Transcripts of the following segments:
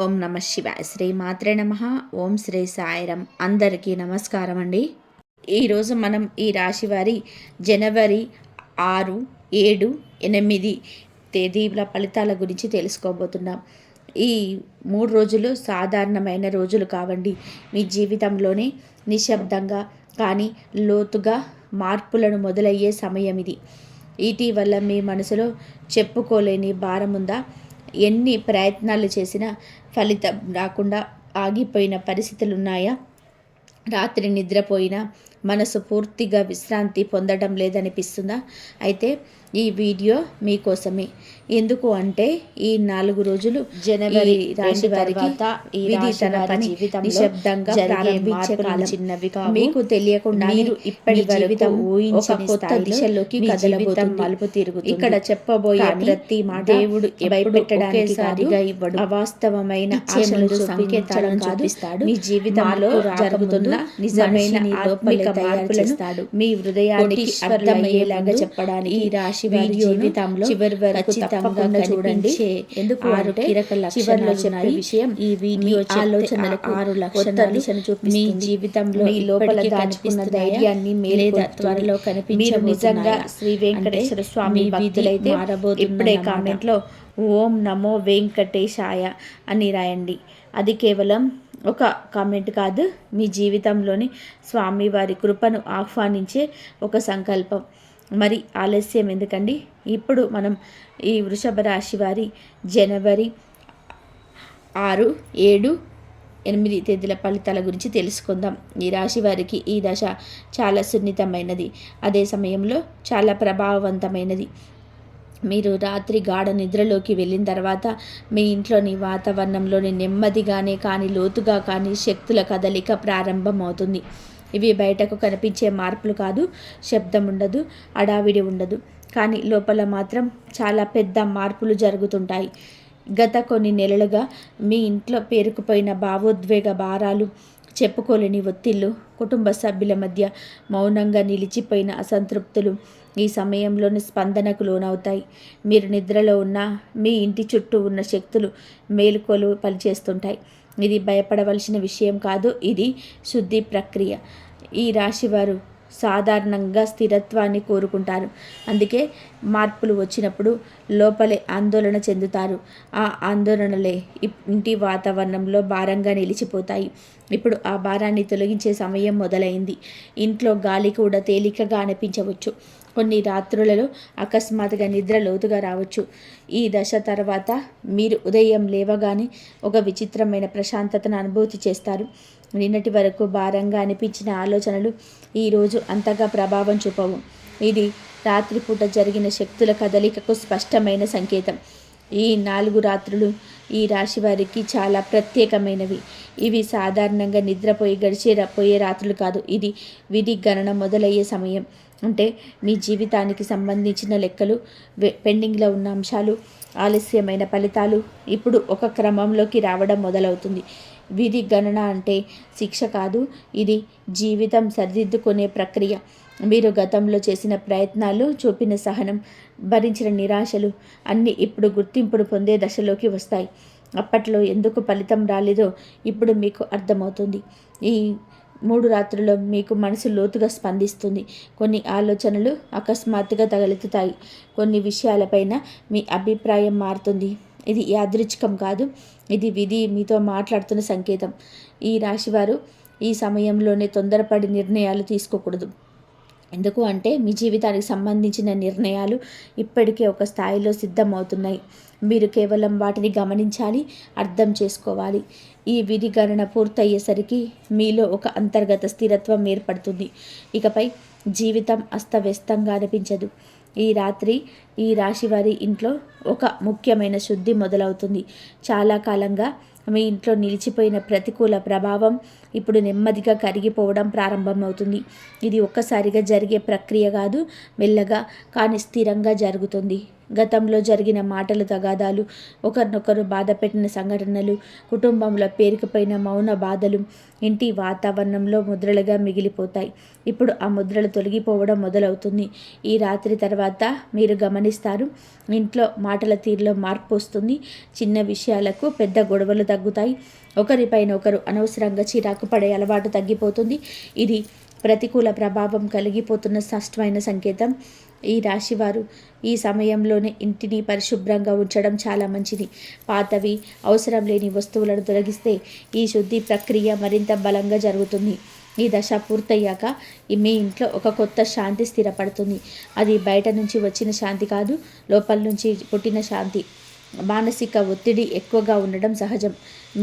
ఓం నమ శివాయ. శ్రీ మాత్రే నమ. ఓం శ్రీ సాయిరం. అందరికీ నమస్కారం అండి. ఈరోజు మనం ఈ రాశి వారి జనవరి 6, 7, 8 తేదీల ఫలితాల గురించి తెలుసుకోబోతున్నాం. ఈ 3 రోజులు సాధారణమైన రోజులు కావండి. మీ జీవితంలోనే నిశ్శబ్దంగా కానీ లోతుగా మార్పులను మొదలయ్యే సమయం ఇది. ఇటీవల మీ మనసులో చెప్పుకోలేని భారం ఉందా? ఎన్ని ప్రయత్నాలు చేసినా ఫలితం రాకుండా ఆగిపోయిన పరిస్థితులు ఉన్నాయా? రాత్రి నిద్రపోయినా మనసు పూర్తిగా విశ్రాంతి పొందడం లేదనిపిస్తుందా? అయితే ఈ వీడియో మీకోసమే. ఎందుకు అంటే ఈ 4 రోజులు జనవరి రాశి వారికి విధి తన పని నిశ్శబ్దంగా ప్రారంభించే కాలం. చిన్నవి మీకు తెలియకుండా మీరు ఇప్పటి వరకు ఊహించిన కొత్త దిశలోకి కదలబోతుంది. మలుపు తిరుగుతుంది. ఇక్కడ చెప్పబోయే ప్రతి మాట దేవుడు భయపెట్టడానికి కాదుగా ఇవ్వడు. అవాస్తవమైన ఆశలు సంకేతాలను చూపిస్తాడు. మీ జీవితంలో జరుగుతున్న నిజమైన ఆత్మిక మార్పులను మీ హృదయానికి అర్థమయ్యేలాగా చెప్పడానికి ఈ రాశి వారి జీవితంలో చివరి వరకు తప్పకుండా చూడండి. ఎందుకు 6 కీలక లక్షణాలు చెప్పే విషయం ఈ వీడియో ఆలోచనలకు 6 లక్షణాలు చూపిస్తుంది. మీ జీవితంలో మీ లోపల దాచుకున్న ధైర్యాన్ని లేదా త్వరలో కనిపించే నిజంగా శ్రీ వెంకటేశ్వర స్వామి భక్తులైతే ఇప్పుడే కామెంట్ లో ఓం నమో వెంకటేశాయ అని రాయండి. అది కేవలం ఒక కామెంట్ కాదు, మీ జీవితంలోని స్వామివారి కృపను ఆహ్వానించే ఒక సంకల్పం. మరి ఆలస్యం ఎందుకండి? ఇప్పుడు మనం ఈ వృషభ రాశి వారి జనవరి 6, 7, 8 తేదీల ఫలితాల గురించి తెలుసుకుందాం. ఈ రాశి వారికి ఈ దశ చాలా సున్నితమైనది, అదే సమయంలో చాలా ప్రభావవంతమైనది. మీరు రాత్రి గాఢ నిద్రలోకి వెళ్ళిన తర్వాత మీ ఇంట్లోని వాతావరణంలోని నెమ్మదిగానే కానీ లోతుగా కానీ శక్తుల కదలిక ప్రారంభమవుతుంది. ఇవి బయటకు కనిపించే మార్పులు కాదు, శబ్దం ఉండదు, అడావిడి ఉండదు, కానీ లోపల మాత్రం చాలా పెద్ద మార్పులు జరుగుతుంటాయి. గత కొన్ని నెలలుగా మీ ఇంట్లో పేరుకుపోయిన భావోద్వేగ భారాలు, చెప్పుకోలేని ఒత్తిళ్ళు, కుటుంబ సభ్యుల మధ్య మౌనంగా నిలిచిపోయిన అసంతృప్తులు ఈ సమయంలోని స్పందనకు లోనవుతాయి. మీరు నిద్రలో ఉన్న మీ ఇంటి చుట్టూ ఉన్న శక్తులు మేలుకొలు పనిచేస్తుంటాయి. ఇది భయపడవలసిన విషయం కాదు, ఇది శుద్ధి ప్రక్రియ. ఈ రాశివారు సాధారణంగా స్థిరత్వాన్ని కోరుకుంటారు. అందుకే మార్పులు వచ్చినప్పుడు లోపలే ఆందోళన చెందుతారు. ఆ ఆందోళనలే ఇంటి వాతావరణంలో భారంగా నిలిచిపోతాయి. ఇప్పుడు ఆ భారాన్ని తొలగించే సమయం మొదలైంది. ఇంట్లో గాలి కూడా తేలికగా అనిపించవచ్చు. కొన్ని రాత్రులలో అకస్మాత్తుగా నిద్ర లోతుగా రావచ్చు. ఈ దశ తర్వాత మీరు ఉదయం లేవగానే ఒక విచిత్రమైన ప్రశాంతతను అనుభూతి చేస్తారు. నిన్నటి వరకు భారంగా అనిపించిన ఆలోచనలు ఈరోజు అంతగా ప్రభావం చూపవు. ఇది రాత్రిపూట జరిగిన శక్తుల కదలికకు స్పష్టమైన సంకేతం. ఈ 4 రాత్రులు ఈ రాశి వారికి చాలా ప్రత్యేకమైనవి. ఇవి సాధారణంగా నిద్రపోయి పోయే రాత్రులు కాదు. ఇది విధి గణన మొదలయ్యే సమయం. అంటే మీ జీవితానికి సంబంధించిన లెక్కలు, పెండింగ్లో ఉన్న అంశాలు, ఆలస్యమైన ఫలితాలు ఇప్పుడు ఒక క్రమంలోకి రావడం మొదలవుతుంది. విధి గణన అంటే శిక్ష కాదు, ఇది జీవితం సరిదిద్దుకునే ప్రక్రియ. మీరు గతంలో చేసిన ప్రయత్నాలు, చూపిన సహనం, భరించిన నిరాశలు అన్నీ ఇప్పుడు గుర్తింపును పొందే దశలోకి వస్తాయి. అప్పట్లో ఎందుకు ఫలితం రాలేదో ఇప్పుడు మీకు అర్థమవుతుంది. ఈ 3 రాత్రుల్లో మీకు మనసు లోతుగా స్పందిస్తుంది. కొన్ని ఆలోచనలు అకస్మాత్తుగా తగలెత్తుతాయి. కొన్ని విషయాలపైన మీ అభిప్రాయం మారుతుంది. ఇది యాదృచ్ఛికం కాదు, ఇది విధి మీతో మాట్లాడుతున్న సంకేతం. ఈ రాశివారు ఈ సమయంలోనే తొందరపడి నిర్ణయాలు తీసుకోకూడదు. ఎందుకు అంటే మీ జీవితానికి సంబంధించిన నిర్ణయాలు ఇప్పటికే ఒక స్థాయిలో సిద్ధమవుతున్నాయి. మీరు కేవలం వాటిని గమనించాలి, అర్థం చేసుకోవాలి. ఈ విధి గణన పూర్తయ్యేసరికి మీలో ఒక అంతర్గత స్థిరత్వం ఏర్పడుతుంది. ఇకపై జీవితం అస్తవ్యస్తంగా అనిపించదు. ఈ రాత్రి ఈ రాశివారి ఇంట్లో ఒక ముఖ్యమైన శుద్ధి మొదలవుతుంది. చాలా కాలంగా మీ ఇంట్లో నిలిచిపోయిన ప్రతికూల ప్రభావం ఇప్పుడు నెమ్మదిగా కరిగిపోవడం ప్రారంభమవుతుంది. ఇది ఒక్కసారిగా జరిగే ప్రక్రియ కాదు, మెల్లగా కానీ స్థిరంగా జరుగుతుంది. గతంలో జరిగిన మాటలు తగాదాలు, ఒకరినొకరు బాధపెట్టిన సంఘటనలు, కుటుంబంలో పేరుకుపోయిన మౌన బాధలు ఇంటి వాతావరణంలో ముద్రలుగా మిగిలిపోతాయి. ఇప్పుడు ఆ ముద్రలు తొలగిపోవడం మొదలవుతుంది. ఈ రాత్రి తర్వాత మీరు గమనించే గమనిస్తారు. ఇంట్లో మాటల తీరులో మార్పు వస్తుంది. చిన్న విషయాలకు పెద్ద గొడవలు తగ్గుతాయి. ఒకరిపైన ఒకరు అనవసరంగా చిరాకు పడే అలవాటు తగ్గిపోతుంది. ఇది ప్రతికూల ప్రభావం కలిగిపోతున్న స్పష్టమైన సంకేతం. ఈ రాశివారు ఈ సమయంలోనే ఇంటిని పరిశుభ్రంగా ఉంచడం చాలా మంచిది. పాతవి, అవసరం లేని వస్తువులను తొలగిస్తే ఈ శుద్ధి ప్రక్రియ మరింత బలంగా జరుగుతుంది. ఈ దశ పూర్తయ్యాక మీ ఇంట్లో ఒక కొత్త శాంతి స్థిరపడుతుంది. అది బయట నుంచి వచ్చిన శాంతి కాదు, లోపల నుంచి పుట్టిన శాంతి. మానసిక ఒత్తిడి ఎక్కువగా ఉండడం సహజం.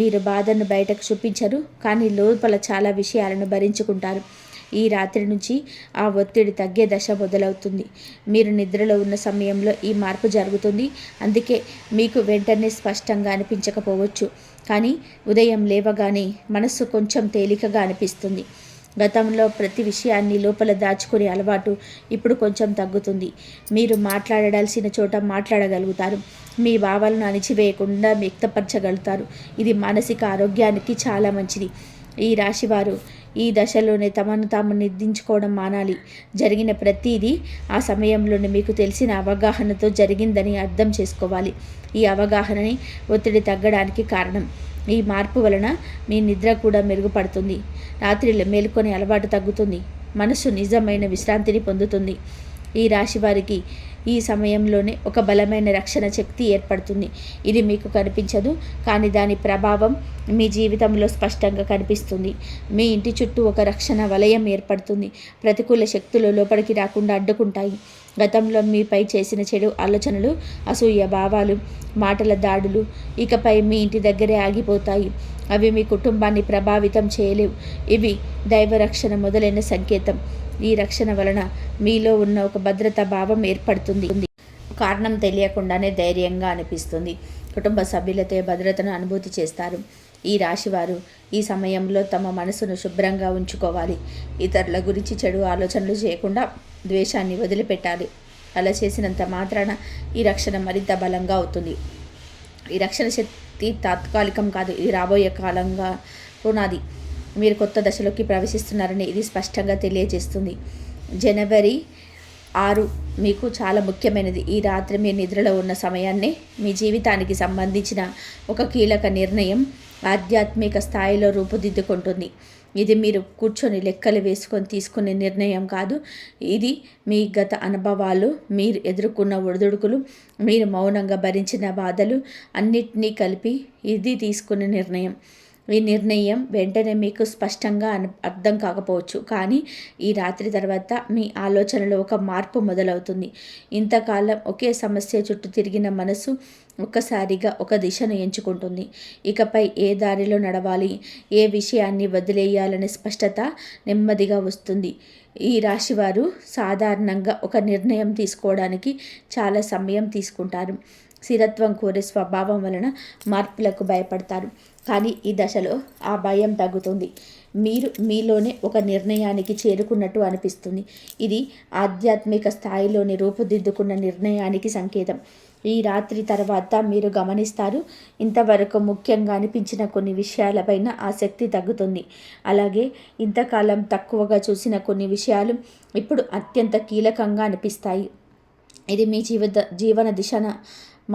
మీరు బాధను బయటకు చూపించరు, కానీ లోపల చాలా విషయాలను భరించుకుంటారు. ఈ రాత్రి నుంచి ఆ ఒత్తిడి తగ్గే దశ మొదలవుతుంది. మీరు నిద్రలో ఉన్న సమయంలో ఈ మార్పు జరుగుతుంది. అందుకే మీకు వెంటనే స్పష్టంగా అనిపించకపోవచ్చు, కానీ ఉదయం లేవగానే మనస్సు కొంచెం తేలికగా అనిపిస్తుంది. గతంలో ప్రతి విషయాన్ని లోపల దాచుకునే అలవాటు ఇప్పుడు కొంచెం తగ్గుతుంది. మీరు మాట్లాడాల్సిన చోట మాట్లాడగలుగుతారు. మీ భావాలను అణిచివేయకుండా వ్యక్తపరచగలుగుతారు. ఇది మానసిక ఆరోగ్యానికి చాలా మంచిది. ఈ రాశివారు ఈ దశలోనే తమను తాము నిర్దించుకోవడం మానాలి. జరిగిన ప్రతిదీ ఆ సమయంలోనే మీకు తెలిసిన అవగాహనతో జరిగిందని అర్థం చేసుకోవాలి. ఈ అవగాహనని ఒత్తిడి తగ్గడానికి కారణం. ఈ మార్పు వలన మీ నిద్ర కూడా మెరుగుపడుతుంది. రాత్రిలో మేలుకొని అలవాటు తగ్గుతుంది. మనసు నిజమైన విశ్రాంతిని పొందుతుంది. ఈ రాశి వారికి ఈ సమయంలోనే ఒక బలమైన రక్షణ శక్తి ఏర్పడుతుంది. ఇది మీకు కనిపించదు, కానీ దాని ప్రభావం మీ జీవితంలో స్పష్టంగా కనిపిస్తుంది. మీ ఇంటి చుట్టూ ఒక రక్షణ వలయం ఏర్పడుతుంది. ప్రతికూల శక్తులు లోపలికి రాకుండా అడ్డుకుంటాయి. గతంలో మీపై చేసిన చెడు ఆలోచనలు, అసూయ భావాలు, మాటల దాడులు ఇకపై మీ ఇంటి దగ్గరే ఆగిపోతాయి. అవి మీ కుటుంబాన్ని ప్రభావితం చేయలేవు. ఇవి దైవరక్షణ మొదలైన సంకేతం. ఈ రక్షణ వలన మీలో ఉన్న ఒక భద్రతా భావం ఏర్పడుతుంది. కారణం తెలియకుండానే ధైర్యంగా అనిపిస్తుంది. కుటుంబ సభ్యులతో భద్రతను అనుభూతి చేస్తారు. ఈ రాశివారు ఈ సమయంలో తమ మనసును శుభ్రంగా ఉంచుకోవాలి. ఇతరుల గురించి చెడు ఆలోచనలు చేయకుండా ద్వేషాన్ని వదిలిపెట్టాలి. అలా చేసినంత మాత్రాన ఈ రక్షణ మరింత బలంగా అవుతుంది. ఈ రక్షణ శక్తి తాత్కాలికం కాదు, ఇది రాబోయే కాలంగా పునాది. మీరు కొత్త దశలోకి ప్రవేశిస్తున్నారని ఇది స్పష్టంగా తెలియజేస్తుంది. జనవరి 6 మీకు చాలా ముఖ్యమైనది. ఈ రాత్రి మీ నిద్రలో ఉన్న సమయాన్నే మీ జీవితానికి సంబంధించిన ఒక కీలక నిర్ణయం ఆధ్యాత్మిక స్థాయిలో రూపుదిద్దుకుంటుంది. ఇది మీరు కూర్చొని లెక్కలు వేసుకొని తీసుకునే నిర్ణయం కాదు. ఇది మీ గత అనుభవాలు, మీరు ఎదుర్కొన్న ఒడిదుడుకులు, మీరు మౌనంగా భరించిన బాధలు అన్నిటినీ కలిపి ఇది తీసుకునే నిర్ణయం. ఈ నిర్ణయం వెంటనే మీకు స్పష్టంగా అర్థం కాకపోవచ్చు, కానీ ఈ రాత్రి తర్వాత మీ ఆలోచనలో ఒక మార్పు మొదలవుతుంది. ఇంతకాలం ఒకే సమస్య చుట్టూ తిరిగిన మనసు ఒక్కసారిగా ఒక దిశను ఎంచుకుంటుంది. ఇకపై ఏ దారిలో నడవాలి, ఏ విషయాన్ని వదిలేయాలనే స్పష్టత నెమ్మదిగా వస్తుంది. ఈ రాశివారు సాధారణంగా ఒక నిర్ణయం తీసుకోవడానికి చాలా సమయం తీసుకుంటారు. స్థిరత్వం కోరే స్వభావం వలన మార్పులకు భయపడతారు. కానీ ఈ దశలో ఆ భయం తగ్గుతుంది. మీరు మీలోనే ఒక నిర్ణయానికి చేరుకున్నట్టు అనిపిస్తుంది. ఇది ఆధ్యాత్మిక స్థాయిలోని రూపుదిద్దుకున్న నిర్ణయానికి సంకేతం. ఈ రాత్రి తర్వాత మీరు గమనిస్తారు, ఇంతవరకు ముఖ్యంగా అనిపించిన కొన్ని విషయాలపైన ఆసక్తి తగ్గుతుంది. అలాగే ఇంతకాలం తక్కువగా చూసిన కొన్ని విషయాలు ఇప్పుడు అత్యంత కీలకంగా అనిపిస్తాయి. ఇది మీ జీవన దిశన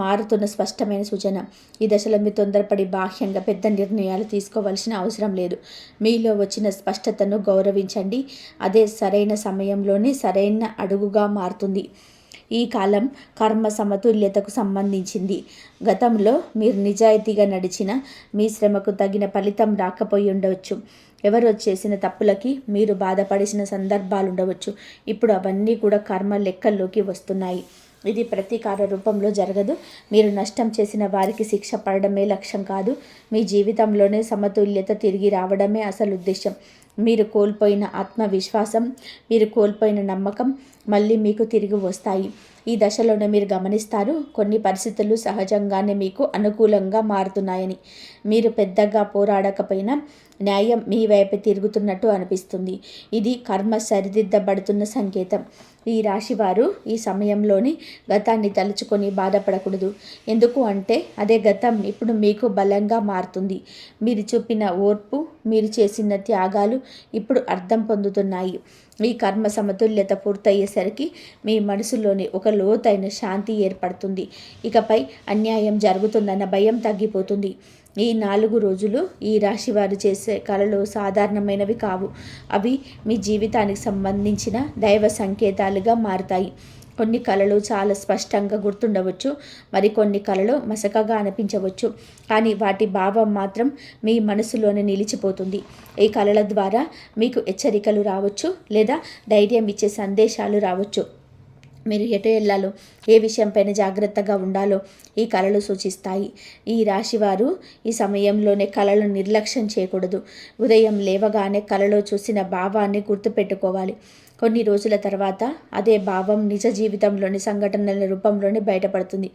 మారుతున్న స్పష్టమైన సూచన. ఈ దశలో మీరు తొందరపడి బాహ్యంగా పెద్ద నిర్ణయాలు తీసుకోవాల్సిన అవసరం లేదు. మీలో వచ్చిన స్పష్టతను గౌరవించండి. అదే సరైన సమయంలోనే సరైన అడుగుగా మారుతుంది. ఈ కాలం కర్మ సమతుల్యతకు సంబంధించింది. గతంలో మీరు నిజాయితీగా నడిచిన మీ శ్రమకు తగిన ఫలితం రాకపోయి ఉండవచ్చు. ఎవరో చేసిన తప్పులకి మీరు బాధపడిన సందర్భాలు ఉండవచ్చు. ఇప్పుడు అవన్నీ కూడా కర్మ లెక్కల్లోకి వస్తున్నాయి. ఇది ప్రతీకార రూపంలో జరగదు. మీరు నష్టం చేసిన వారికి శిక్ష పడడమే లక్ష్యం కాదు. మీ జీవితంలోనే సమతుల్యత తిరిగి రావడమే అసలు ఉద్దేశం. మీరు కోల్పోయిన ఆత్మవిశ్వాసం, మీరు కోల్పోయిన నమ్మకం మళ్ళీ మీకు తిరిగి వస్తాయి. ఈ దశలోనే మీరు గమనిస్తారు, కొన్ని పరిస్థితులు సహజంగానే మీకు అనుకూలంగా మారుతున్నాయని. మీరు పెద్దగా పోరాడకపోయినా న్యాయం మీ వైపు తిరుగుతున్నట్టు అనిపిస్తుంది. ఇది కర్మ సరిదిద్దబడుతున్న సంకేతం. ఈ రాశివారు ఈ సమయంలోని గతాన్ని తలుచుకొని బాధపడకూడదు. ఎందుకు అంటే అదే గతం ఇప్పుడు మీకు బలంగా మారుతుంది. మీరు చూపిన ఓర్పు, మీరు చేసిన త్యాగాలు ఇప్పుడు అర్థం పొందుతున్నాయి. ఈ కర్మ సమతుల్యత పూర్తయ్యేసరికి మీ మనసులోని ఒక లోతైన శాంతి ఏర్పడుతుంది. ఇకపై అన్యాయం జరుగుతుందన్న భయం తగ్గిపోతుంది. ఈ 4 రోజులు ఈ రాశి వారు చేసే కళలు సాధారణమైనవి కావు. అవి మీ జీవితానికి సంబంధించిన దైవ సంకేతాలుగా మారుతాయి. కొన్ని కళలు చాలా స్పష్టంగా గుర్తుండవచ్చు, మరికొన్ని కళలు మసకగా అనిపించవచ్చు, కానీ వాటి భావం మాత్రం మీ మనసులోనే నిలిచిపోతుంది. ఈ కళల ద్వారా మీకు హెచ్చరికలు రావచ్చు, లేదా ధైర్యం ఇచ్చే సందేశాలు రావచ్చు. మీరు ఎటు వెళ్ళాలో, ఏ విషయంపైన జాగ్రత్తగా ఉండాలో ఈ కళలు సూచిస్తాయి. ఈ రాశివారు ఈ సమయంలోనే కళలను నిర్లక్ష్యం చేయకూడదు. ఉదయం లేవగానే కళలో చూసిన భావాన్ని గుర్తుపెట్టుకోవాలి. కొన్ని రోజుల తర్వాత అదే భావం నిజ జీవితంలోని సంఘటనల రూపంలోనే బయటపడుతుంది.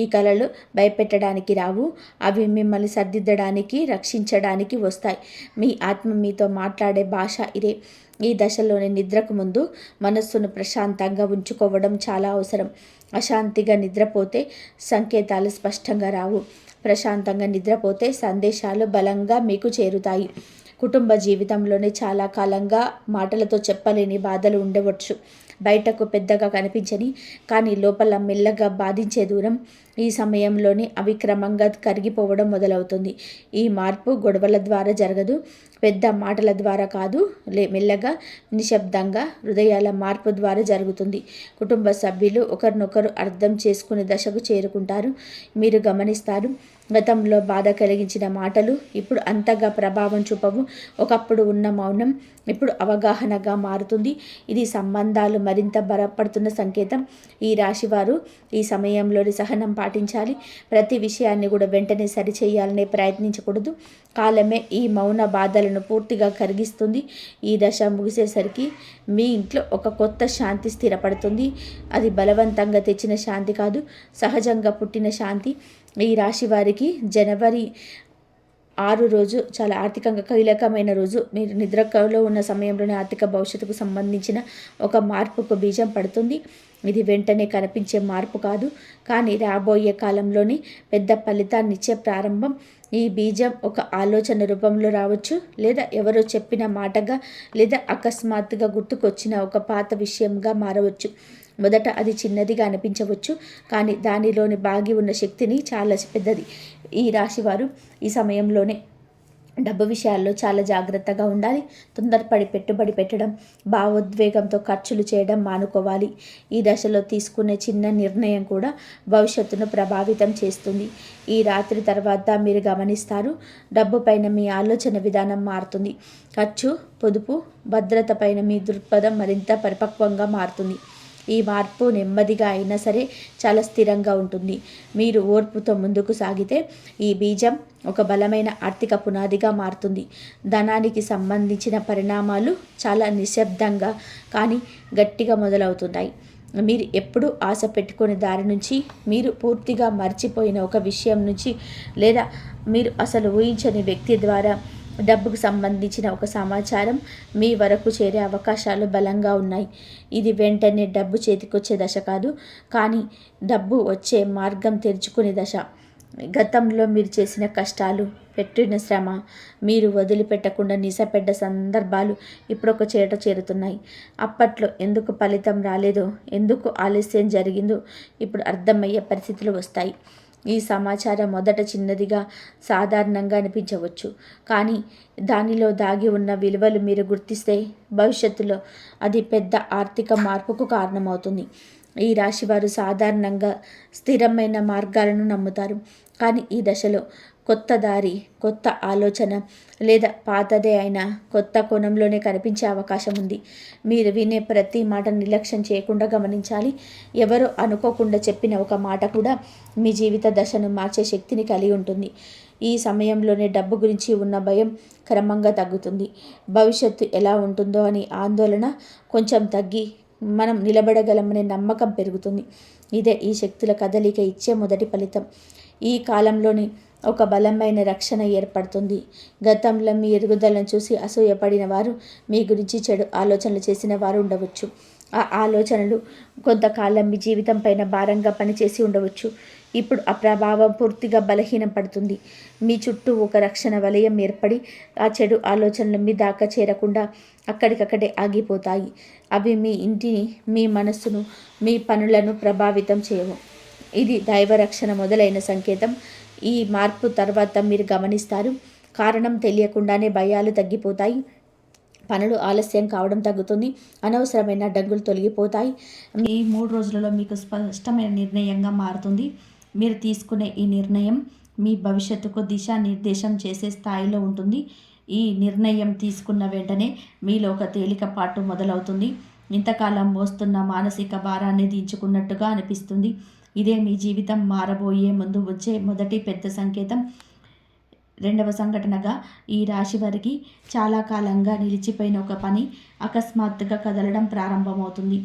ఈ కళలు భయపెట్టడానికి రావు, అవి మిమ్మల్ని సర్దిద్దడానికి, రక్షించడానికి వస్తాయి. మీ ఆత్మ మీతో మాట్లాడే భాష ఇదే. ఈ దశలోని నిద్రకు ముందు మనస్సును ప్రశాంతంగా ఉంచుకోవడం చాలా అవసరం. అశాంతిగా నిద్రపోతే సంకేతాలు స్పష్టంగా రావు. ప్రశాంతంగా నిద్రపోతే సందేశాలు బలంగా మీకు చేరుతాయి. కుటుంబ జీవితంలోనే చాలా కాలంగా మాటలతో చెప్పలేని బాధలు ఉండవచ్చు. బయటకు పెద్దగా కనిపించని, కానీ లోపల మెల్లగా బాధించే దూరం. ఈ సమయంలోనే అవి క్రమంగా కరిగిపోవడం మొదలవుతుంది. ఈ మార్పు గొడవల ద్వారా జరగదు, పెద్ద మాటల ద్వారా కాదు, మెల్లగా నిశ్శబ్దంగా హృదయాల మార్పు ద్వారా జరుగుతుంది. కుటుంబ సభ్యులు ఒకరినొకరు అర్థం చేసుకునే దశకు చేరుకుంటారు. మీరు గమనిస్తారు, గతంలో బాధ కలిగించిన మాటలు ఇప్పుడు అంతగా ప్రభావం చూపవు. ఒకప్పుడు ఉన్న మౌనం ఇప్పుడు అవగాహనగా మారుతుంది. ఇది సంబంధాలు మరింత బలపడుతున్న సంకేతం. ఈ రాశివారు ఈ సమయంలోని సహనం పాటించాలి. ప్రతి విషయాన్ని కూడా వెంటనే సరిచేయాలనే ప్రయత్నించకూడదు. కాలమే ఈ మౌన బాధలను పూర్తిగా కరిగిస్తుంది. ఈ దశ ముగిసేసరికి మీ ఇంట్లో ఒక కొత్త శాంతి స్థిరపడుతుంది. అది బలవంతంగా తెచ్చిన శాంతి కాదు, సహజంగా పుట్టిన శాంతి. ఈ రాశి వారికి జనవరి 6 రోజు చాలా ఆర్థికంగా కీలకమైన రోజు. మీరు నిద్రలో ఉన్న సమయంలోనే ఆర్థిక భవిష్యత్తుకు సంబంధించిన ఒక మార్పుకు బీజం పడుతుంది. ఇది వెంటనే కనిపించే మార్పు కాదు, కానీ రాబోయే కాలంలోని పెద్ద ఫలితాన్నిచ్చే ప్రారంభం. ఈ బీజం ఒక ఆలోచన రూపంలో రావచ్చు, లేదా ఎవరో చెప్పిన మాటగా, లేదా అకస్మాత్తుగా గుర్తుకొచ్చిన ఒక పాత విషయంగా మారవచ్చు. మొదట అది చిన్నదిగా అనిపించవచ్చు, కానీ దానిలోని బాగి ఉన్న శక్తిని చాలా పెద్దది. ఈ రాశివారు ఈ సమయంలోనే డబ్బు విషయాల్లో చాలా జాగ్రత్తగా ఉండాలి. తొందరపడి పెట్టుబడి పెట్టడం, భావోద్వేగంతో ఖర్చులు చేయడం మానుకోవాలి. ఈ దశలో తీసుకునే చిన్న నిర్ణయం కూడా భవిష్యత్తును ప్రభావితం చేస్తుంది. ఈ రాత్రి తర్వాత మీరు గమనిస్తారు, డబ్బు పైన మీ ఆలోచన విధానం మారుతుంది. ఖర్చు, పొదుపు, భద్రత పైన మీ దృక్పథం మరింత పరిపక్వంగా మారుతుంది. ఈ మార్పు నెమ్మదిగా అయినా సరే చాలా స్థిరంగా ఉంటుంది. మీరు ఓర్పుతో ముందుకు సాగితే ఈ బీజం ఒక బలమైన ఆర్థిక పునాదిగా మారుతుంది. ధనానికి సంబంధించిన పరిణామాలు చాలా నిశ్శబ్దంగా కానీ గట్టిగా మొదలవుతున్నాయి. మీరు ఎప్పుడు ఆశ పెట్టుకునే దారి నుంచి, మీరు పూర్తిగా మర్చిపోయిన ఒక విషయం నుంచి, లేదా మీరు అసలు ఊహించని వ్యక్తి ద్వారా డబ్బుకు సంబంధించిన ఒక సమాచారం మీ వరకు చేరే అవకాశాలు బలంగా ఉన్నాయి. ఇది వెంటనే డబ్బు చేతికొచ్చే దశ కాదు, కానీ డబ్బు వచ్చే మార్గం తెరుచుకునే దశ. గతంలో మీరు చేసిన కష్టాలు, పెట్టిన శ్రమ, మీరు వదిలిపెట్టకుండా నిజపెట్ట సందర్భాలు ఇప్పుడు ఒక చేట చేరుతున్నాయి. అప్పట్లో ఎందుకు ఫలితం రాలేదో, ఎందుకు ఆలస్యం జరిగిందో ఇప్పుడు అర్థమయ్యే పరిస్థితులు వస్తాయి. ఈ సమాచారం మొదట చిన్నదిగా, సాధారణంగా అనిపించవచ్చు, కానీ దానిలో దాగి ఉన్న విలువలు మీరు గుర్తిస్తే భవిష్యత్తులో అది పెద్ద ఆర్థిక మార్పుకు కారణమవుతుంది. ఈ రాశివారు సాధారణంగా స్థిరమైన మార్గాలను నమ్ముతారు, కానీ ఈ దశలో కొత్త దారి, కొత్త ఆలోచన, లేదా పాతదే అయినా కొత్త కోణంలోనే కనిపించే అవకాశం ఉంది. మీరు వినే ప్రతి మాట నిర్లక్ష్యం చేయకుండా గమనించాలి. ఎవరో అనుకోకుండా చెప్పిన ఒక మాట కూడా మీ జీవిత దశను మార్చే శక్తిని కలిగి ఉంటుంది. ఈ సమయంలోనే డబ్బు గురించి ఉన్న భయం క్రమంగా తగ్గుతుంది. భవిష్యత్తు ఎలా ఉంటుందో అని ఆందోళన కొంచెం తగ్గి మనం నిలబడగలమనే నమ్మకం పెరుగుతుంది. ఇదే ఈ శక్తుల కదలిక ఇచ్చే మొదటి ఫలితం. ఈ కాలంలోని ఒక బలమైన రక్షణ ఏర్పడుతుంది. గతంలో మీ ఎదుగుదలను చూసి అసూయపడిన వారు, మీ గురించి చెడు ఆలోచనలు చేసిన వారు ఉండవచ్చు. ఆ ఆలోచనలు కొంతకాలం మీ జీవితం పైన భారంగా పనిచేసి ఉండవచ్చు. ఇప్పుడు ఆ ప్రభావం పూర్తిగా బలహీనం పడుతుంది. మీ చుట్టూ ఒక రక్షణ వలయం ఏర్పడి ఆ చెడు ఆలోచనలు మీ దాకా చేరకుండా అక్కడికక్కడే ఆగిపోతాయి. అవి మీ ఇంటిని, మీ మనస్సును, మీ పనులను ప్రభావితం చేయవు. ఇది దైవరక్షణ మొదలైన సంకేతం. ఈ మార్పు తర్వాత మీరు గమనిస్తారు. కారణం తెలియకుండానే భయాలు తగ్గిపోతాయి. పనులు ఆలస్యం కావడం తగ్గుతుంది. అనవసరమైన అడ్డంకులు తొలగిపోతాయి. ఈ 3 రోజులలో మీకు స్పష్టమైన నిర్ణయంగా మారుతుంది. మీరు తీసుకునే ఈ నిర్ణయం మీ భవిష్యత్తుకు దిశానిర్దేశం చేసే స్థాయిలో ఉంటుంది. ఈ నిర్ణయం తీసుకున్న వెంటనే మీలో ఒక తేలికపాటు మొదలవుతుంది. ఇంతకాలం మోస్తున్న మానసిక భారాన్ని దించుకున్నట్టుగా అనిపిస్తుంది. ఇదే మీ జీవితం మారబోయే ముందు వచ్చే మొదటి పెద్ద సంకేతం. రెండవ సంఘటనగా ఈ రాశి వారికి చాలా కాలంగా నిలిచిపోయిన ఒక పని అకస్మాత్తుగా కదలడం ప్రారంభమవుతుంది.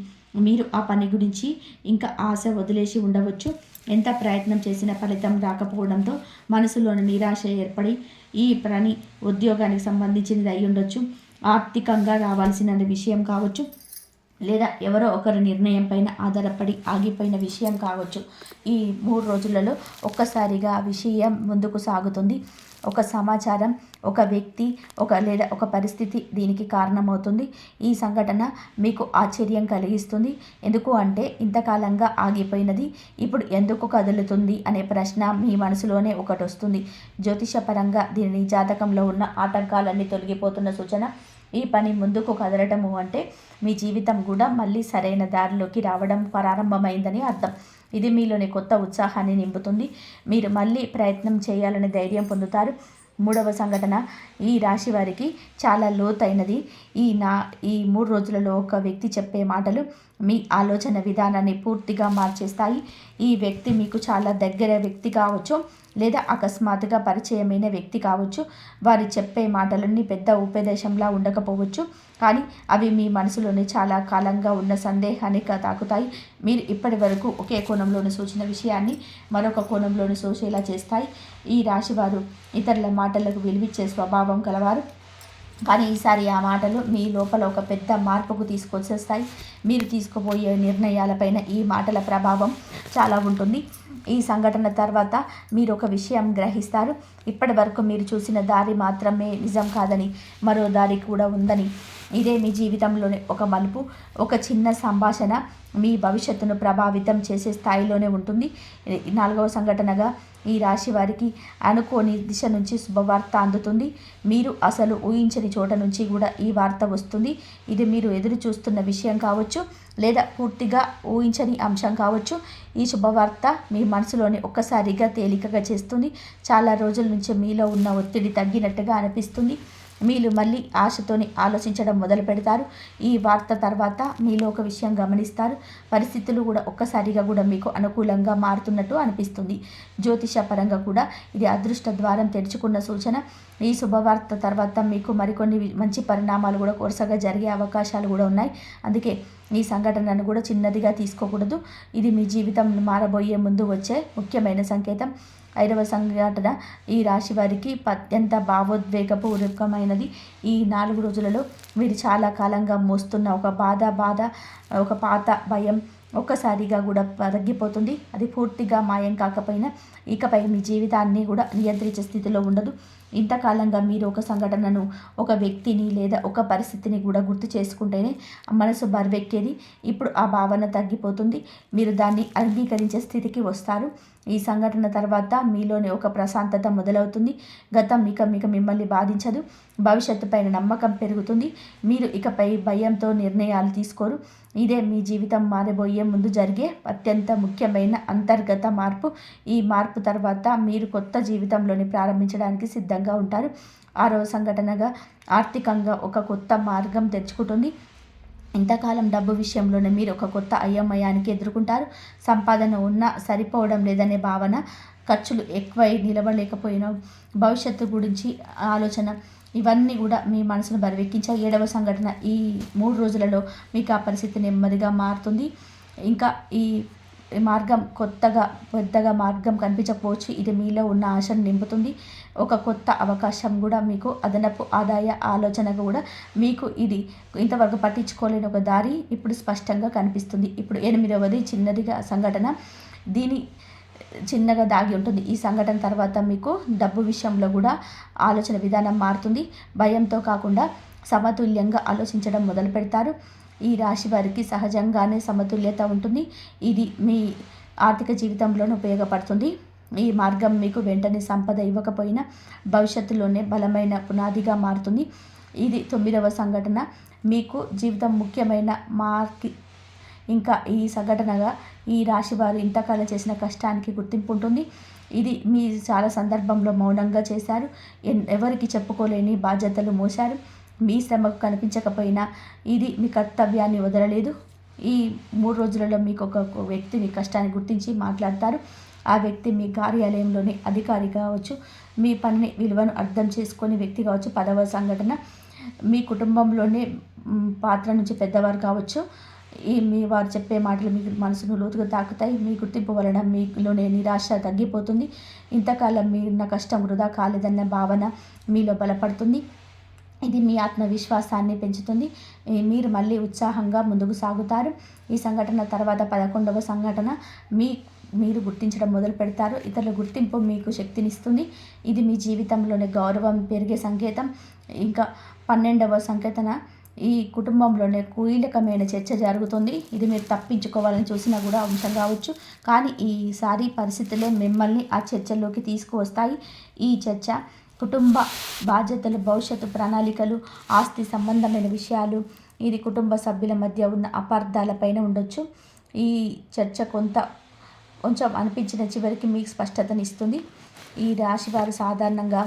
మీరు ఆ పని గురించి ఇంకా ఆశ వదిలేసి ఉండవచ్చు. ఎంత ప్రయత్నం చేసినా ఫలితం రాకపోవడంతో మనసులోని నిరాశ ఏర్పడి ఈ పని ఉద్యోగానికి సంబంధించినది అయి ఉండొచ్చు, ఆర్థికంగా రావాల్సిన విషయం కావచ్చు, లేదా ఎవరో ఒకరి నిర్ణయం పైన ఆధారపడి ఆగిపోయిన విషయం కావచ్చు. ఈ 3 రోజులలో ఒక్కసారిగా ఆ విషయం ముందుకు సాగుతుంది. ఒక సమాచారం, ఒక వ్యక్తి, లేదా ఒక పరిస్థితి దీనికి కారణమవుతుంది. ఈ సంఘటన మీకు ఆశ్చర్యం కలిగిస్తుంది. ఎందుకు అంటే ఇంతకాలంగా ఆగిపోయినది ఇప్పుడు ఎందుకు కదులుతుంది అనే ప్రశ్న మీ మనసులోనే ఒకటి వస్తుంది. జ్యోతిషపరంగా దీని జాతకంలో ఉన్న ఆటంకాలన్నీ తొలగిపోతున్న సూచన. ఈ పని ముందుకు కదలటము అంటే మీ జీవితం కూడా మళ్ళీ సరైన దారిలోకి రావడం ప్రారంభమైందని అర్థం. ఇది మీలోని కొత్త ఉత్సాహాన్ని నింపుతుంది. మీరు మళ్ళీ ప్రయత్నం చేయాలని ధైర్యం పొందుతారు. మూడవ సంఘటన ఈ రాశి వారికి చాలా లోతైనది. ఈ 3 రోజులలో ఒక వ్యక్తి చెప్పే మాటలు మీ ఆలోచన విధానాన్ని పూర్తిగా మార్చేస్తాయి. ఈ వ్యక్తి మీకు చాలా దగ్గర వ్యక్తి కావచ్చు, లేదా అకస్మాత్తుగా పరిచయమైన వ్యక్తి కావచ్చు. వారు చెప్పే మాటలన్నీ పెద్ద ఉపదేశంలా ఉండకపోవచ్చు, కానీ అవి మీ మనసులోని చాలా కాలంగా ఉన్న సందేహాన్ని తాకుతాయి. మీరు ఇప్పటి వరకు ఒకే కోణంలోని సూచన విషయాన్ని మరొక కోణంలోని సోచేలా చేస్తాయి. ఈ రాశివారు ఇతరుల మాటలకు విలువిచ్చే స్వభావం కలవారు, కానీ ఈసారి ఆ మాటలు మీ లోపల ఒక పెద్ద మార్పుకు తీసుకొచ్చేస్తాయి. మీరు తీసుకోబోయే నిర్ణయాలపైన ఈ మాటల ప్రభావం చాలా ఉంటుంది. ఈ సంఘటన తర్వాత మీరు ఒక విషయం గ్రహిస్తారు. ఇప్పటి వరకు మీరు చూసిన దారి మాత్రమే నిజం కాదని, మరో దారి కూడా ఉందని. ఇదే మీ జీవితంలోని ఒక మలుపు. ఒక చిన్న సంభాషణ మీ భవిష్యత్తును ప్రభావితం చేసే స్థాయిలోనే ఉంటుంది. 4వ సంఘటనగా ఈ రాశి వారికి అనుకోని దిశ నుంచి శుభవార్త అందుతుంది. మీరు అసలు ఊహించని చోట నుంచి కూడా ఈ వార్త వస్తుంది. ఇది మీరు ఎదురు చూస్తున్న విషయం కావచ్చు, లేదా పూర్తిగా ఊహించని అంశం కావచ్చు. ఈ శుభవార్త మీ మనసులోని ఒక్కసారిగా తేలికగా చేస్తుంది. చాలా రోజుల నుంచి మీలో ఉన్న ఒత్తిడి తగ్గినట్టుగా అనిపిస్తుంది. మీరు మళ్ళీ ఆశతోని ఆలోచించడం మొదలు పెడతారు. ఈ వార్త తర్వాత మీలో ఒక విషయం గమనిస్తారు. పరిస్థితులు కూడా ఒక్కసారిగా కూడా మీకు అనుకూలంగా మారుతున్నట్టు అనిపిస్తుంది. జ్యోతిష పరంగా కూడా ఇది అదృష్ట ద్వారం తెరుచుకున్న సూచన. ఈ శుభవార్త తర్వాత మీకు మరికొన్ని మంచి పరిణామాలు కూడా వరుసగా జరిగే అవకాశాలు కూడా ఉన్నాయి. అందుకే ఈ సంఘటనను కూడా చిన్నదిగా తీసుకోకూడదు. ఇది మీ జీవితం మారబోయే ముందు వచ్చే ముఖ్యమైన సంకేతం. 5వ సంఘటన ఈ రాశి వారికి అత్యంత భావోద్వేగపూర్వకమైనది. ఈ 4 రోజులలో మీరు చాలా కాలంగా మోస్తున్న ఒక బాధ, ఒక పాత భయం ఒక్కసారిగా కూడా తగ్గిపోతుంది. అది పూర్తిగా మాయం కాకపోయినా ఇకపై మీ జీవితాన్ని కూడా నియంత్రించే స్థితిలో ఉండదు. ఇంతకాలంగా మీరు ఒక సంఘటనను, ఒక వ్యక్తిని లేదా ఒక పరిస్థితిని కూడా గుర్తు చేసుకుంటేనే మనసు బరువెక్కేది. ఇప్పుడు ఆ భావన తగ్గిపోతుంది. మీరు దాన్ని అంగీకరించే స్థితికి వస్తారు. ఈ సంఘటన తర్వాత మీలోని ఒక ప్రశాంతత మొదలవుతుంది. గతం ఇక మిమ్మల్ని బాధించదు. భవిష్యత్తు పైన నమ్మకం పెరుగుతుంది. మీరు ఇకపై భయంతో నిర్ణయాలు తీసుకోరు. ఇదే మీ జీవితం మారబోయే ముందు జరిగే అత్యంత ముఖ్యమైన అంతర్గత మార్పు. ఈ మార్పు తర్వాత మీరు కొత్త జీవితంలోని ప్రారంభించడానికి సిద్ధంగా ఉంటారు. 6వ సంఘటనగా ఆర్థికంగా ఒక కొత్త మార్గం తెరుచుకుంటుంది. ఇంతకాలం డబ్బు విషయంలోనే మీరు ఒక కొత్త అయోమయానికి ఎదుర్కొంటారు. సంపాదన ఉన్నా సరిపోవడం లేదనే భావన, ఖర్చులు ఎక్కువై నిలవలేకపోయిన భవిష్యత్తు గురించి ఆలోచన, ఇవన్నీ కూడా మీ మనసును బరువెక్కించాయి. 7వ సంఘటన ఈ 3 రోజులలో మీకు ఆ పరిస్థితి నెమ్మదిగా మారుతుంది. ఇంకా ఈ మార్గం పెద్దగా మార్గం కనిపించకపోవచ్చు. ఇది మీలో ఉన్న ఆశను నింపుతుంది. ఒక కొత్త అవకాశం కూడా మీకు అదనపు ఆదాయ ఆలోచన కూడా మీకు ఇది ఇంతవరకు పట్టించుకోలేని ఒక దారి ఇప్పుడు స్పష్టంగా కనిపిస్తుంది. ఇప్పుడు 8వది చిన్నదిగా సంఘటన. చిన్నగా దాగి ఉంటుంది. ఈ సంఘటన తర్వాత మీకు డబ్బు విషయంలో కూడా ఆలోచన విధానం మారుతుంది. భయంతో కాకుండా సమతుల్యంగా ఆలోచించడం మొదలు పెడతారు. ఈ రాశి వారికి సహజంగానే సమతుల్యత ఉంటుంది. ఇది మీ ఆర్థిక జీవితంలోనూ ఉపయోగపడుతుంది. ఈ మార్గం మీకు వెంటనే సంపద ఇవ్వకపోయినా భవిష్యత్తులోనే బలమైన పునాదిగా మారుతుంది. ఇది 9వ సంఘటన. మీకు జీవితం ముఖ్యమైన ఇంకా ఈ సంఘటనగా ఈ రాశివారు ఇంతకాలం చేసిన కష్టానికి గుర్తింపు ఉంటుంది. ఇది మీ చాలా సందర్భంలో మౌనంగా చేశారు. ఎవరికి చెప్పుకోలేని బాధ్యతలు మోశారు. మీ శ్రమకు కనిపించకపోయినా ఇది మీ కర్తవ్యాన్ని వదలలేదు. ఈ 3 రోజులలో మీకు ఒక వ్యక్తి మీ కష్టాన్ని గుర్తించి మాట్లాడతారు. ఆ వ్యక్తి మీ కార్యాలయంలోని అధికారి కావచ్చు, మీ పనిని విలువను అర్థం చేసుకొని వ్యక్తి కావచ్చు. 10వ సంఘటన, మీ కుటుంబంలోనే పాత్ర నుంచి పెద్దవారు కావచ్చు. మీ వారు చెప్పే మాటలు మీ మనసును లోతుగా తాకుతాయి. మీ గుర్తింపు వలన మీలోనే నిరాశ తగ్గిపోతుంది. ఇంతకాలం మీరున్న కష్టం వృధా కాలేదన్న భావన మీలో బలపడుతుంది. ఇది మీ ఆత్మవిశ్వాసాన్ని పెంచుతుంది. మీరు మళ్ళీ ఉత్సాహంగా ముందుకు సాగుతారు. ఈ సంఘటన తర్వాత 11వ సంఘటన, మీరు గుర్తించడం మొదలు పెడతారు. ఇతరుల గుర్తింపు మీకు శక్తినిస్తుంది. ఇది మీ జీవితంలోని గౌరవం పెరిగే సంకేతం. ఇంకా 12వ సంకేతన, ఈ కుటుంబంలోనే కీలకమైన చర్చ జరుగుతుంది. ఇది మీరు తప్పించుకోవాలని చూసినా కూడా అంశం కావచ్చు. కానీ ఈసారి పరిస్థితులే మిమ్మల్ని ఆ చర్చలోకి తీసుకువస్తాయి. ఈ చర్చ కుటుంబ బాధ్యతలు, భవిష్యత్తు ప్రణాళికలు, ఆస్తి సంబంధమైన విషయాలు, ఇది కుటుంబ సభ్యుల మధ్య ఉన్న అపార్థాలపైన ఉండొచ్చు. ఈ చర్చ కొంచెం అనిపించిన చివరికి మీకు స్పష్టతనిస్తుంది. ఈ రాశివారు సాధారణంగా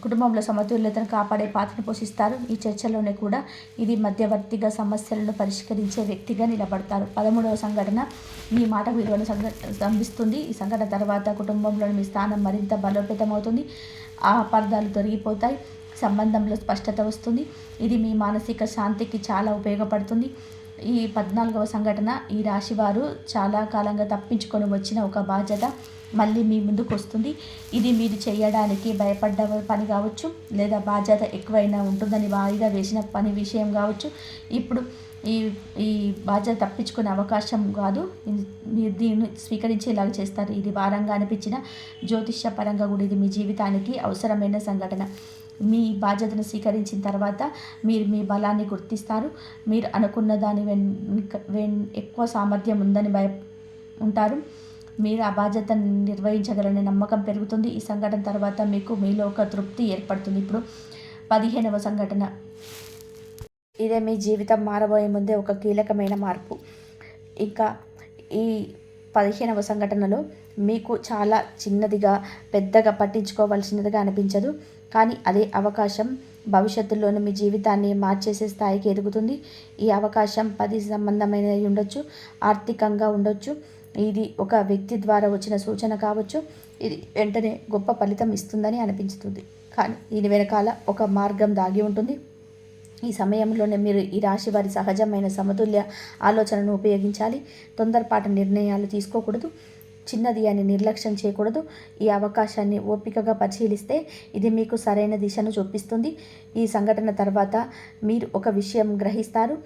కుటుంబంలో సమతుల్యతను కాపాడే పాత్రను పోషిస్తారు. ఈ చర్చలోనే కూడా ఇది మధ్యవర్తిగా సమస్యలను పరిష్కరించే వ్యక్తిగా నిలబడతారు. 13వ సంఘటన, మీ మాట విలువను స్తంభిస్తుంది. ఈ సంఘటన తర్వాత కుటుంబంలోని మీ స్థానం మరింత బలోపేతమవుతుంది. ఆ అపార్థాలు తొలగిపోతాయి. సంబంధంలో స్పష్టత వస్తుంది. ఇది మీ మానసిక శాంతికి చాలా ఉపయోగపడుతుంది. ఈ 14వ సంఘటన, ఈ రాశివారు చాలా కాలంగా తప్పించుకొని వచ్చిన ఒక బాధ్యత మళ్ళీ మీ ముందుకు వస్తుంది. ఇది మీరు చేయడానికి భయపడ్డ పని కావచ్చు, లేదా బాధ్యత ఎక్కువైనా ఉంటుందని వాయిదా వేసిన పని విషయం కావచ్చు. ఇప్పుడు ఈ బాధ్యత తప్పించుకునే అవకాశం కాదు. మీరు దీన్ని స్వీకరించేలాగా చేస్తారు. ఇది భారంగా అనిపించిన జ్యోతిష్య పరంగా కూడా ఇది మీ జీవితానికి అవసరమైన సంఘటన. మీ బాధ్యతను స్వీకరించిన తర్వాత మీరు మీ బలాన్ని గుర్తిస్తారు. మీరు అనుకున్న దాని ఎక్కువ సామర్థ్యం ఉందని ఉంటారు. మీరు ఆ బాధ్యతను నిర్వహించగలనే నమ్మకం పెరుగుతుంది. ఈ సంఘటన తర్వాత మీకు మీలో ఒక తృప్తి ఏర్పడుతుంది. ఇప్పుడు 15వ సంఘటన, ఇదే మీ జీవితం మారబోయే ముందే ఒక కీలకమైన మార్పు. ఇంకా ఈ 15వ సంఘటనలో మీకు చాలా చిన్నదిగా, పెద్దగా పట్టించుకోవాల్సినదిగా అనిపించదు. కానీ అదే అవకాశం భవిష్యత్తులోనే మీ జీవితాన్ని మార్చేసే స్థాయికి ఎదుగుతుంది. ఈ అవకాశం 10 సంబంధమైనది ఉండొచ్చు, ఆర్థికంగా ఉండొచ్చు. ఇది ఒక వ్యక్తి ద్వారా వచ్చిన సూచన కావచ్చు. ఇది వెంటనే గొప్ప ఫలితం ఇస్తుందని అనిపిస్తుంది. కానీ దీని వెనకాల ఒక మార్గం దాగి ఉంటుంది. ఈ సమయంలోనే మీరు ఈ రాశి వారి సహజమైన సమతుల్య ఆలోచనను ఉపయోగించాలి. తొందరపాటు నిర్ణయాలు తీసుకోకూడదు. చిన్నది అని నిర్లక్ష్యం చేయకూడదు. ఈ అవకాశాన్ని ఓపికగా పరిశీలిస్తే ఇది మీకు సరైన దిశను చూపిస్తుంది. ఈ సంఘటన తర్వాత మీరు ఒక విషయం గ్రహిస్తారు.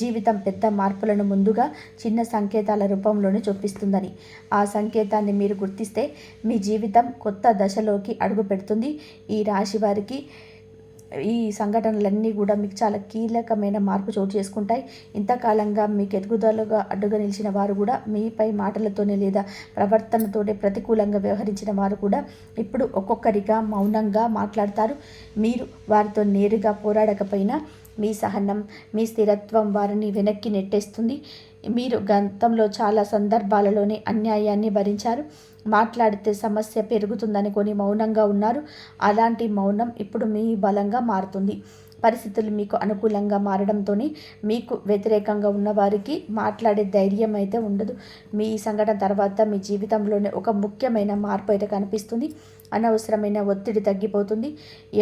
జీవితం పెద్ద మార్పులను ముందుగా చిన్న సంకేతాల రూపంలోనే చూపిస్తుందని. ఆ సంకేతాన్ని మీరు గుర్తిస్తే మీ జీవితం కొత్త దశలోకి అడుగు పెడుతుంది. ఈ రాశి వారికి ఈ సంఘటనలన్నీ కూడా మీకు చాలా కీలకమైన మార్పు చోటు చేసుకుంటాయి. ఇంతకాలంగా మీకు ఎదుగుదలగా అడ్డుగా నిలిచిన వారు కూడా, మీపై మాటలతోనే లేదా ప్రవర్తనతోనే ప్రతికూలంగా వ్యవహరించిన వారు కూడా ఇప్పుడు ఒక్కొక్కరిగా మౌనంగా మాట్లాడతారు. మీరు వారితో నేరుగా పోరాడకపోయినా మీ సహనం, మీ స్థిరత్వం వారిని వెనక్కి నెట్టేస్తుంది. మీరు గతంలో చాలా సందర్భాలలోనే అన్యాయాన్ని భరించారు. మాట్లాడితే సమస్య పెరుగుతుందనుకొని మౌనంగా ఉన్నారు. అలాంటి మౌనం ఇప్పుడు మీ బలంగా మారుతుంది. పరిస్థితులు మీకు అనుకూలంగా మారడంతోనే మీకు వ్యతిరేకంగా ఉన్న వారికి మాట్లాడే ధైర్యం అయితే ఉండదు. మీ సంఘటన తర్వాత మీ జీవితంలోనే ఒక ముఖ్యమైన మార్పు అయితే కనిపిస్తుంది. అనవసరమైన ఒత్తిడి తగ్గిపోతుంది.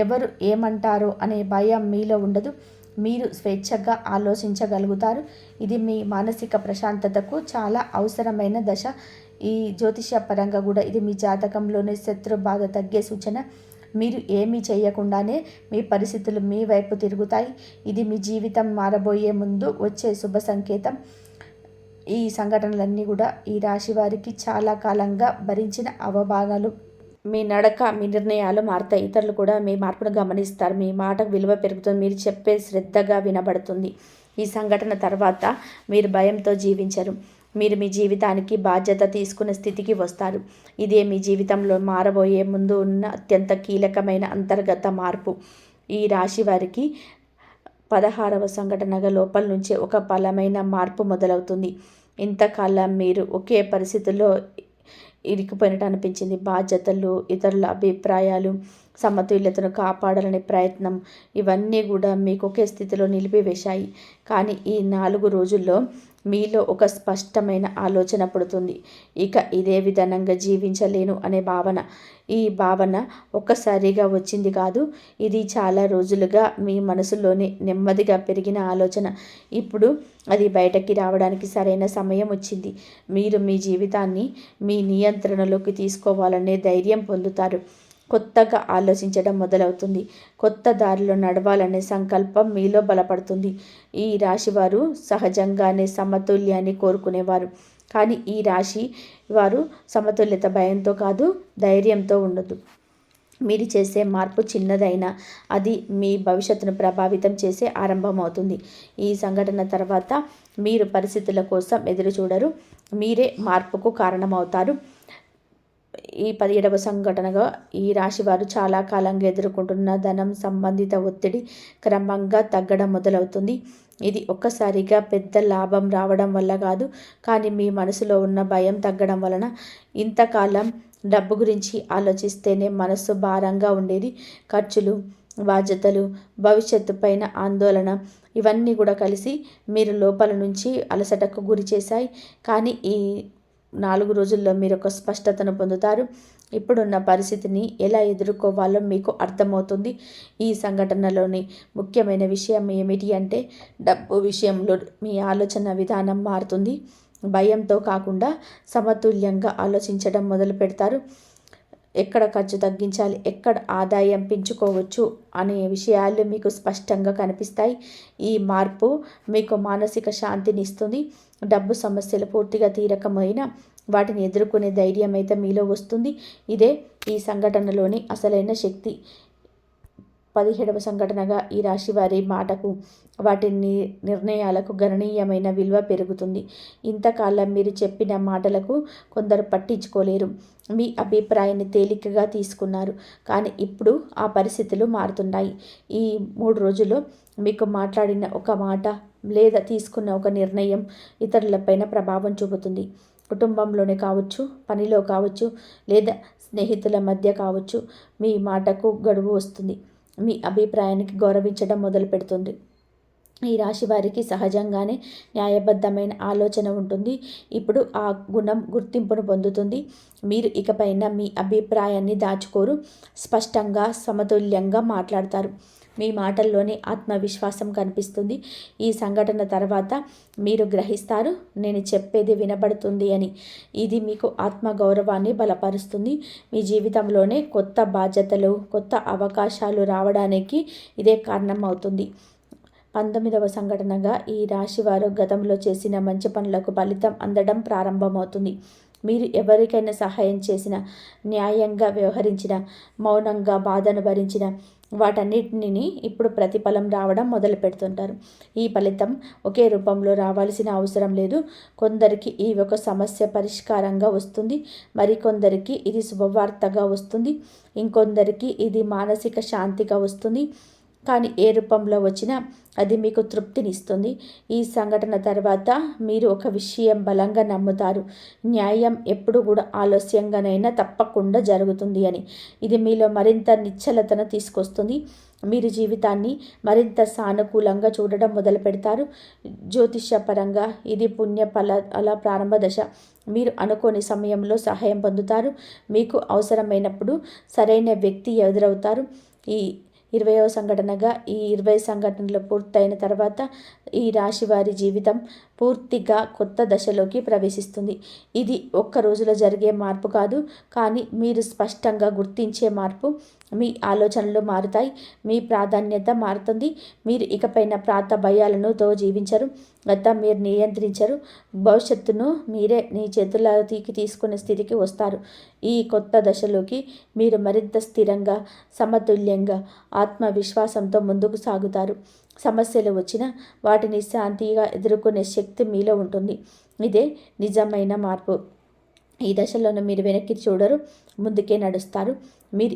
ఎవరు ఏమంటారో అనే భయం మీలో ఉండదు. మీరు స్వేచ్ఛగా ఆలోచించగలుగుతారు. ఇది మీ మానసిక ప్రశాంతతకు చాలా అవసరమైన దశ. ఈ జ్యోతిష పరంగా కూడా ఇది మీ జాతకంలోనే శత్రు బాధ తగ్గే సూచన. మీరు ఏమీ చేయకుండానే మీ పరిస్థితులు మీ వైపు తిరుగుతాయి. ఇది మీ జీవితం మారబోయే ముందు వచ్చే శుభ సంకేతం. ఈ సంఘటనలన్నీ కూడా ఈ రాశి వారికి చాలా కాలంగా భరించిన అవమానాలు. మీ నడక, మీ నిర్ణయాలు మారుతాయి. ఇతరులు కూడా మీ మార్పును గమనిస్తారు. మీ మాటకు విలువ పెరుగుతుంది. మీరు చెప్పే శ్రద్ధగా వినబడుతుంది. ఈ సంఘటన తర్వాత మీరు భయంతో జీవించరు. మీరు మీ జీవితానికి బాధ్యత తీసుకునే స్థితికి వస్తారు. ఇదే మీ జీవితంలో మారబోయే ముందు ఉన్న అత్యంత కీలకమైన అంతర్గత మార్పు. ఈ రాశి వారికి 16వ సంఘటనగా లోపల నుంచే ఒక బలమైన మార్పు మొదలవుతుంది. ఇంతకాలం మీరు ఒకే పరిస్థితుల్లో ఇరుక్కుపోయినట్టు అనిపించింది. బాధ్యతలు, ఇతరుల అభిప్రాయాలు, సమతుల్యతను కాపాడాలనే ప్రయత్నం ఇవన్నీ కూడా మీకు ఒకే స్థితిలో నిలిపివేశాయి. కానీ ఈ 4 రోజుల్లో మీలో ఒక స్పష్టమైన ఆలోచన పుడుతుంది. ఇక ఇదే విధానంగా జీవించలేను అనే భావన. ఈ భావన ఒక్కసారిగా వచ్చింది కాదు. ఇది చాలా రోజులుగా మీ మనసులోని నెమ్మదిగా పెరిగిన ఆలోచన. ఇప్పుడు అది బయటకి రావడానికి సరైన సమయం వచ్చింది. మీరు మీ జీవితాన్ని మీ నియంత్రణలోకి తీసుకోవాలనే ధైర్యం పొందుతారు. కొత్తగా ఆలోచించడం మొదలవుతుంది. కొత్త దారిలో నడవాలనే సంకల్పం మీలో బలపడుతుంది. ఈ రాశివారు సహజంగానే సమతుల్యాన్ని కోరుకునేవారు. కానీ ఈ రాశి వారు సమతుల్యత భయంతో కాదు, ధైర్యంతో ఉండదు. మీరు చేసే మార్పు చిన్నదైనా అది మీ భవిష్యత్తును ప్రభావితం చేసే ఆరంభమవుతుంది. ఈ సంఘటన తర్వాత మీరు పరిస్థితుల కోసం ఎదురు చూడరు. మీరే మార్పుకు కారణమవుతారు. ఈ 17వ సంఘటనగా ఈ రాశివారు చాలా కాలంగా ఎదుర్కొంటున్న ధనం సంబంధిత ఒత్తిడి క్రమంగా తగ్గడం మొదలవుతుంది. ఇది ఒక్కసారిగా పెద్ద లాభం రావడం వల్ల కాదు, కానీ మీ మనసులో ఉన్న భయం తగ్గడం వలన. ఇంతకాలం డబ్బు గురించి ఆలోచిస్తేనే మనసు భారంగా ఉండేది. ఖర్చులు, బాధ్యతలు, భవిష్యత్తు పైన ఆందోళన ఇవన్నీ కూడా కలిసి మీరు లోపల నుంచి అలసటకు గురి చేశాయి. కానీ ఈ 4 రోజుల్లో మీరు ఒక స్పష్టతను పొందుతారు. ఇప్పుడున్న పరిస్థితిని ఎలా ఎదుర్కోవాలో మీకు అర్థమవుతుంది. ఈ సంఘటనలోని ముఖ్యమైన విషయం ఏమిటి అంటే, డబ్బు విషయంలో మీ ఆలోచన విధానం మారుతుంది. భయంతో కాకుండా సమతుల్యంగా ఆలోచించడం మొదలు పెడతారు. ఎక్కడ ఖర్చు తగ్గించాలి, ఎక్కడ ఆదాయం పెంచుకోవచ్చు అనే విషయాలు మీకు స్పష్టంగా కనిపిస్తాయి. ఈ మార్పు మీకు మానసిక శాంతిని ఇస్తుంది. డబ్బు సమస్యలు పూర్తిగా తీరకమైనా వాటిని ఎదుర్కొనే ధైర్యం అయితే మీలో వస్తుంది. ఇదే ఈ సంఘటనలోని అసలైన శక్తి. 17వ సంఘటనగా ఈ రాశి వారి మాటకు, వాటి నిర్ణయాలకు గణనీయమైన విలువ పెరుగుతుంది. ఇంతకాలం మీరు చెప్పిన మాటలకు కొందరు పట్టించుకోలేరు. మీ అభిప్రాయాన్ని తేలికగా తీసుకున్నారు. కానీ ఇప్పుడు ఆ పరిస్థితులు మారుతున్నాయి. ఈ 3 రోజుల్లో మీకు మాట్లాడిన ఒక మాట లేదా తీసుకున్న ఒక నిర్ణయం ఇతరులపైన ప్రభావం చూపుతుంది. కుటుంబంలోనే కావచ్చు, పనిలో కావచ్చు, లేదా స్నేహితుల మధ్య కావచ్చు. మీ మాటకు గడువు వస్తుంది. మీ అభిప్రాయానికి గౌరవించడం మొదలు పెడుతుంది. ఈ రాశి వారికి సహజంగానే న్యాయబద్ధమైన ఆలోచన ఉంటుంది. ఇప్పుడు ఆ గుణం గుర్తింపును పొందుతుంది. మీరు ఇకపైన మీ అభిప్రాయాన్ని దాచుకోరు. స్పష్టంగా, సమతుల్యంగా మాట్లాడతారు. మీ మాటల్లోనే ఆత్మవిశ్వాసం కనిపిస్తుంది. ఈ సంఘటన తర్వాత మీరు గ్రహిస్తారు, నేను చెప్పేది వినబడుతుంది అని. ఇది మీకు ఆత్మగౌరవాన్ని బలపరుస్తుంది. మీ జీవితంలోనే కొత్త బాధ్యతలు, కొత్త అవకాశాలు రావడానికి ఇదే కారణం అవుతుంది. 19వ సంఘటనగా ఈ రాశివారు గతంలో చేసిన మంచి పనులకు ఫలితం అందడం ప్రారంభమవుతుంది. మీరు ఎవరికైనా సహాయం చేసిన, న్యాయంగా వ్యవహరించిన, మౌనంగా బాధను భరించిన వాటన్నిటిని ఇప్పుడు ప్రతిఫలం రావడం మొదలు పెడుతుంటారు. ఈ ఫలితం ఒకే రూపంలో రావాల్సిన అవసరం లేదు. కొందరికి ఈ ఒక సమస్య పరిష్కారంగా వస్తుంది, మరికొందరికి ఇది శుభవార్తగా వస్తుంది, ఇంకొందరికి ఇది మానసిక శాంతిగా వస్తుంది. కానీ ఏ రూపంలో వచ్చినా అది మీకు తృప్తినిస్తుంది. ఈ సంఘటన తర్వాత మీరు ఒక విషయం బలంగా నమ్ముతారు, న్యాయం ఎప్పుడు కూడా ఆలస్యంగానైనా తప్పకుండా జరుగుతుంది అని. ఇది మీలో మరింత నిశ్చలతను తీసుకొస్తుంది. మీరు జీవితాన్ని మరింత సానుకూలంగా చూడడం మొదలు పెడతారు. జ్యోతిష్యపరంగా ఇది పుణ్యఫలాల ప్రారంభ దశ. మీరు అనుకోని సమయంలో సహాయం పొందుతారు. మీకు అవసరమైనప్పుడు సరైన వ్యక్తి ఎదురవుతారు. ఈ 20వ సంఘటనగా ఈ 20 సంఘటనలు పూర్తయిన తర్వాత ఈ రాశి వారి జీవితం పూర్తిగా కొత్త దశలోకి ప్రవేశిస్తుంది. ఇది ఒక్క రోజులో జరిగే మార్పు కాదు, కానీ మీరు స్పష్టంగా గుర్తించే మార్పు. మీ ఆలోచనలు మారుతాయి, మీ ప్రాధాన్యత మారుతుంది. మీరు ఇకపైన భయాలతో జీవించరు, గతం మీరు నియంత్రించరు, భవిష్యత్తును మీరే మీ చేతులకి తీసుకునే స్థితికి వస్తారు. ఈ కొత్త దశలోకి మీరు మరింత స్థిరంగా, సమతుల్యంగా, ఆత్మవిశ్వాసంతో ముందుకు సాగుతారు. సమస్యలు వచ్చినా వాటిని శాంతిగా ఎదుర్కొనే శక్తి మీలో ఉంటుంది. ఇదే నిజమైన మార్పు. ఈ దశలోనే మీరు వెనక్కి చూడరు, ముందుకే నడుస్తారు. మీరు